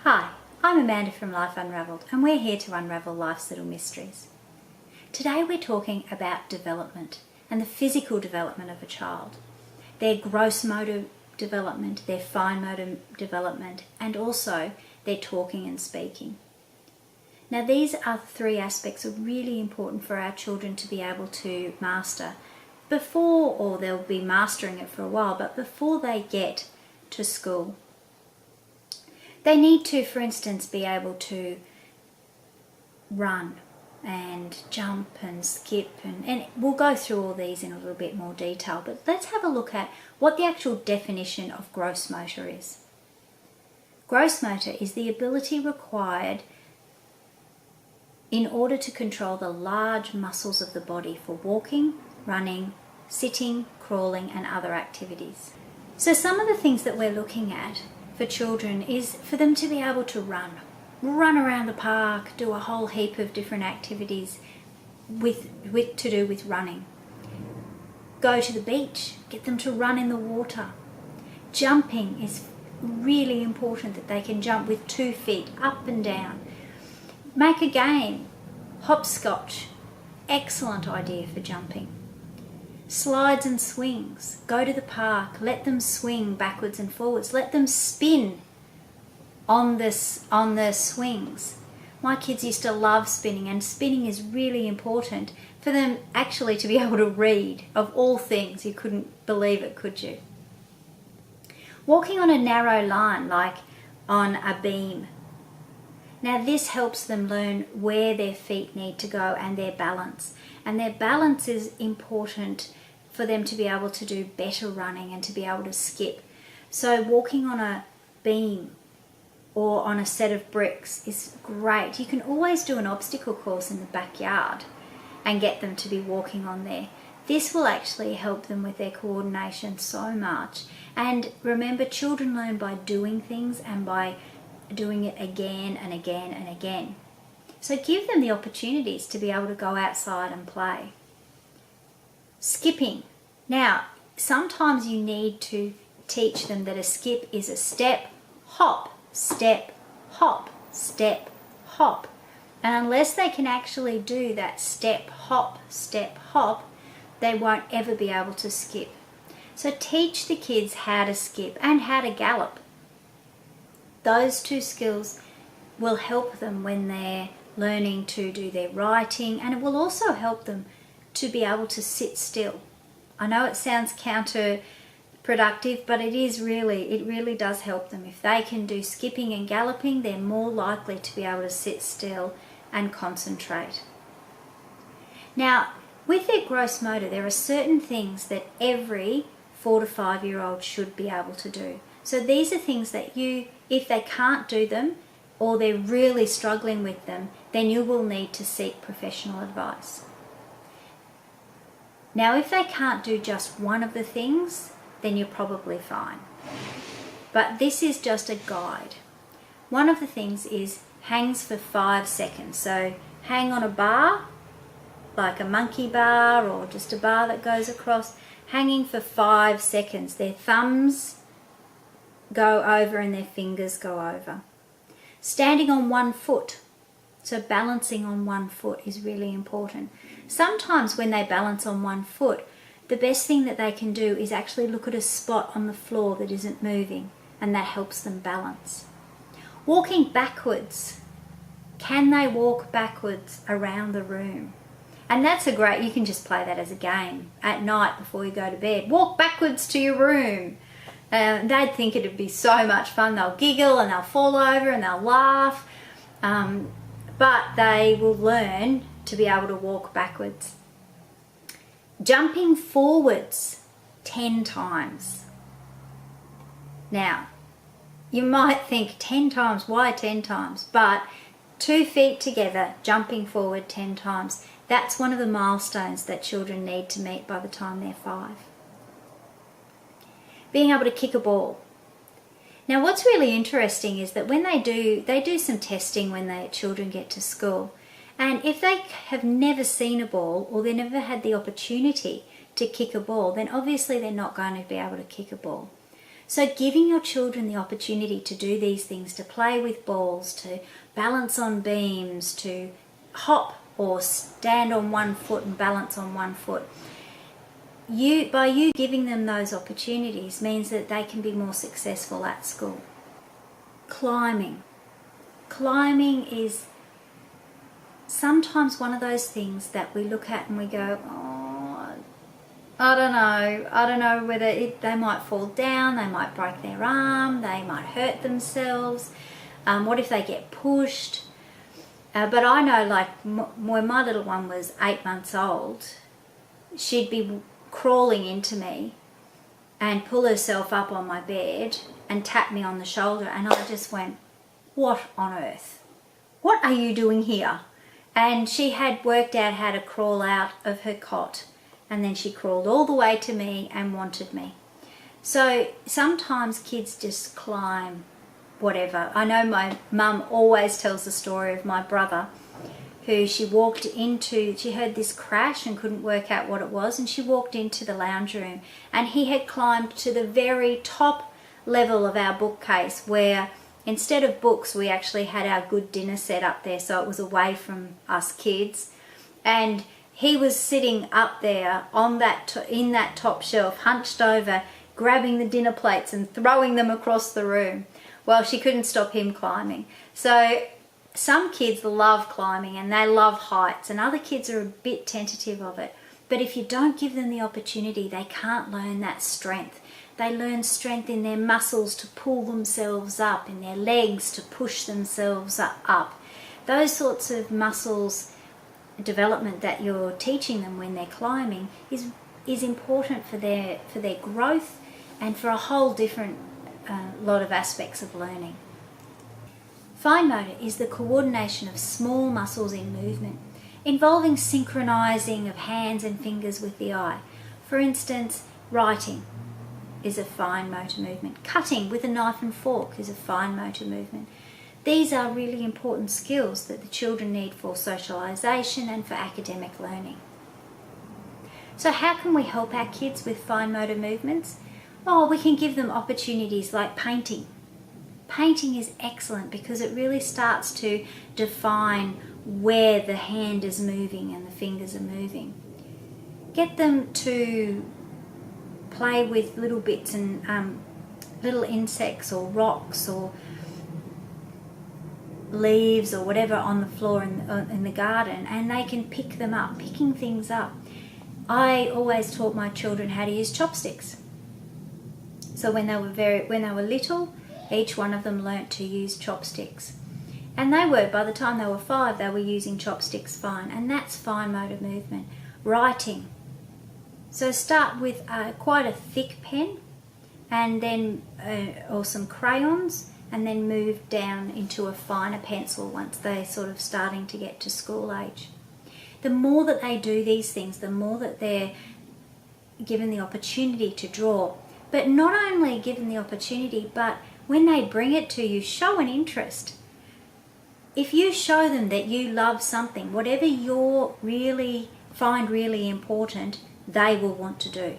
Hi, I'm Amanda from Life Unravelled, and we're here to unravel life's little mysteries. Today we're talking about development and the physical development of a child, their gross motor development, their fine motor development, and also their talking and speaking. Now these are three aspects that are really important for our children to be able to master before, or they'll be mastering it for a while, but before they get to school. They need to, for instance, be able to run and jump and skip, and we'll go through all these in a little bit more detail, but let's have a look at what the actual definition of gross motor is. Gross motor is the ability required in order to control the large muscles of the body for walking, running, sitting, crawling, and other activities. So some of the things that we're looking at for children is for them to be able to run around the park, do a whole heap of different activities to do with running. Go to the beach, get them to run in the water. Jumping is really important, that they can jump with 2 feet up and down. Make a game, hopscotch, excellent idea for jumping. Slides and swings, go to the park, let them swing backwards and forwards, let them spin on the swings. My kids used to love spinning, and spinning is really important for them actually to be able to read. Of all things, you couldn't believe it, could you? Walking on a narrow line, like on a beam. Now this helps them learn where their feet need to go and their balance. And their balance is important for them to be able to do better running and to be able to skip. So walking on a beam or on a set of bricks is great. You can always do an obstacle course in the backyard and get them to be walking on there. This will actually help them with their coordination so much. And remember, children learn by doing things and by doing it again and again and again. So give them the opportunities to be able to go outside and play. Skipping. Now, sometimes you need to teach them that a skip is a step, hop, step, hop, step, hop. And unless they can actually do that step, hop, they won't ever be able to skip. So teach the kids how to skip and how to gallop. Those two skills will help them when they're learning to do their writing, and it will also help them to be able to sit still. I know it sounds counterproductive, but it really does help them. If they can do skipping and galloping, they're more likely to be able to sit still and concentrate. Now, with their gross motor, there are certain things that every 4 to 5 year old should be able to do. So these are things that if they can't do them or they're really struggling with them, then you will need to seek professional advice. Now, if they can't do just one of the things, then you're probably fine. But this is just a guide. One of the things is hangs for 5 seconds. So hang on a bar, like a monkey bar or just a bar that goes across, hanging for 5 seconds. Their thumbs go over and their fingers go over. Standing on 1 foot. So balancing on 1 foot is really important. Sometimes when they balance on 1 foot, the best thing that they can do is actually look at a spot on the floor that isn't moving, and that helps them balance. Walking backwards. Can they walk backwards around the room? And that's you can just play that as a game at night before you go to bed. Walk backwards to your room. They'd think it'd be so much fun. They'll giggle and they'll fall over and they'll laugh. But they will learn to be able to walk backwards. Jumping forwards 10 times. Now, you might think 10 times, why 10 times? But 2 feet together, jumping forward 10 times. That's one of the milestones that children need to meet by the time they're 5. Being able to kick a ball. Now what's really interesting is that when they do some testing when children get to school, and if they have never seen a ball or they never had the opportunity to kick a ball, then obviously they're not going to be able to kick a ball. So giving your children the opportunity to do these things, to play with balls, to balance on beams, to hop or stand on one foot and balance on one foot, by you giving them those opportunities means that they can be more successful at school. Climbing. Climbing is sometimes one of those things that we look at and we go, oh, I don't know whether they might fall down, they might break their arm, they might hurt themselves. What if they get pushed? But I know, like, when my little one was 8 months old, she'd be crawling into me and pull herself up on my bed and tap me on the shoulder, and I just went, what on earth? What are you doing here? And she had worked out how to crawl out of her cot, and then she crawled all the way to me and wanted me. So sometimes kids just climb whatever. I know my mum always tells the story of my brother, who she heard this crash and couldn't work out what it was, and she walked into the lounge room and he had climbed to the very top level of our bookcase, where instead of books we actually had our good dinner set up there, so it was away from us kids, and he was sitting up there on in that top shelf, hunched over, grabbing the dinner plates and throwing them across the room. Well, she couldn't stop him climbing. So some kids love climbing and they love heights, and other kids are a bit tentative of it. But if you don't give them the opportunity, they can't learn that strength. They learn strength in their muscles to pull themselves up, in their legs to push themselves up. Those sorts of muscles development that you're teaching them when they're climbing is important for their growth and for a whole different lot of aspects of learning. Fine motor is the coordination of small muscles in movement, involving synchronizing of hands and fingers with the eye. For instance, writing is a fine motor movement. Cutting with a knife and fork is a fine motor movement. These are really important skills that the children need for socialization and for academic learning. So how can we help our kids with fine motor movements? Oh, we can give them opportunities like painting. Painting is excellent because it really starts to define where the hand is moving and the fingers are moving. Get them to play with little bits and little insects or rocks or leaves or whatever on the floor in the garden, and they can pick them up, picking things up. I always taught my children how to use chopsticks. So when they were little, each one of them learnt to use chopsticks. And by the time they were 5, they were using chopsticks fine, and that's fine motor movement. Writing. So start with quite a thick pen, and then or some crayons, and then move down into a finer pencil once they're sort of starting to get to school age. The more that they do these things, the more that they're given the opportunity to draw. But not only given the opportunity, but when they bring it to you, show an interest. If you show them that you love something, whatever you find really important, they will want to do.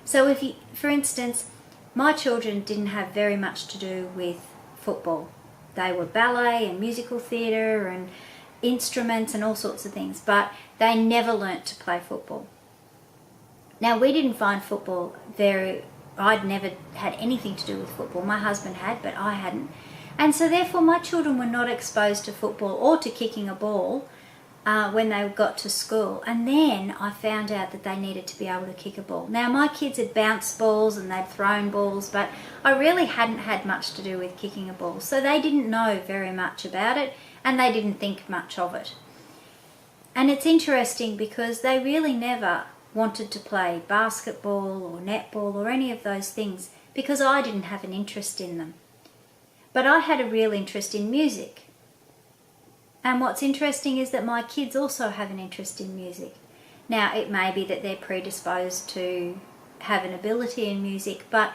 So for instance, my children didn't have very much to do with football. They were ballet and musical theatre and instruments and all sorts of things, but they never learnt to play football. Now, we didn't find football I'd never had anything to do with football. My husband had, but I hadn't. And so therefore my children were not exposed to football or to kicking a ball when they got to school. And then I found out that they needed to be able to kick a ball. Now, my kids had bounced balls and they'd thrown balls, but I really hadn't had much to do with kicking a ball. So they didn't know very much about it, and they didn't think much of it. And it's interesting because they really never wanted to play basketball or netball or any of those things because I didn't have an interest in them. But I had a real interest in music. And what's interesting is that my kids also have an interest in music. Now, it may be that they're predisposed to have an ability in music, but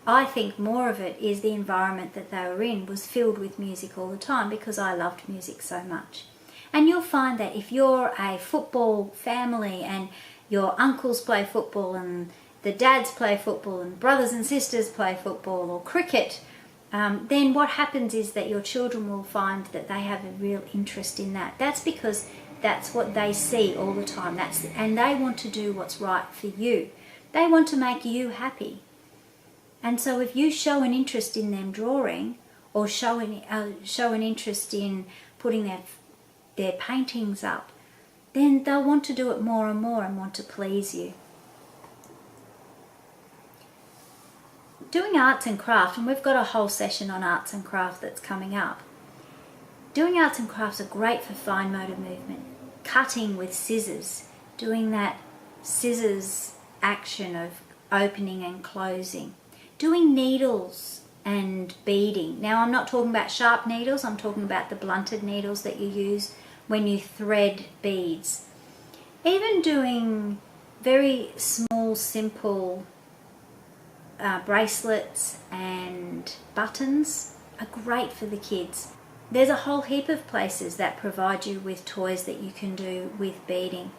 I think more of it is the environment that they were in was filled with music all the time because I loved music so much. And you'll find that if you're a football family and your uncles play football and the dads play football and brothers and sisters play football or cricket, then what happens is that your children will find that they have a real interest in that. That's because that's what they see all the time. And they want to do what's right for you. They want to make you happy. And so if you show an interest in them drawing, or show an interest in putting their paintings up, then they'll want to do it more and more and want to please you. Doing arts and craft, and we've got a whole session on arts and craft that's coming up. Doing arts and crafts are great for fine motor movement. Cutting with scissors, doing that scissors action of opening and closing. Doing needles and beading. Now I'm not talking about sharp needles, I'm talking about the blunted needles that you use when you thread beads. Even doing very small, simple bracelets and buttons are great for the kids. There's a whole heap of places that provide you with toys that you can do with beading.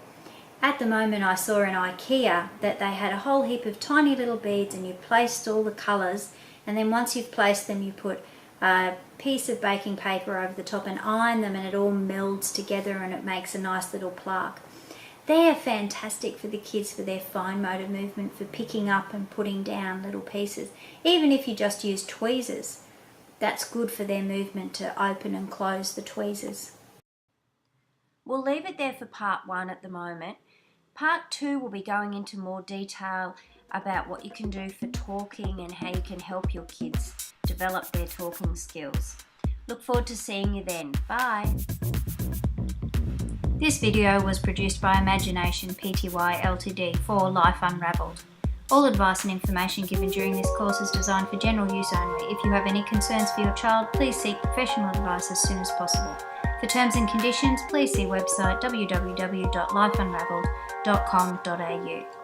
At the moment I saw in IKEA that they had a whole heap of tiny little beads, and you placed all the colours, and then once you've placed them you put a piece of baking paper over the top and iron them, and it all melds together and it makes a nice little plaque. They are fantastic for the kids for their fine motor movement, for picking up and putting down little pieces. Even if you just use tweezers, that's good for their movement to open and close the tweezers. We'll leave it there for part 1 at the moment. Part 2 will be going into more detail about what you can do for talking and how you can help your kids develop their talking skills. Look forward to seeing you then. Bye! This video was produced by Imagination Pty Ltd for Life Unravelled. All advice and information given during this course is designed for general use only. If you have any concerns for your child, please seek professional advice as soon as possible. For terms and conditions, please see website www.lifeunravelled.com.au.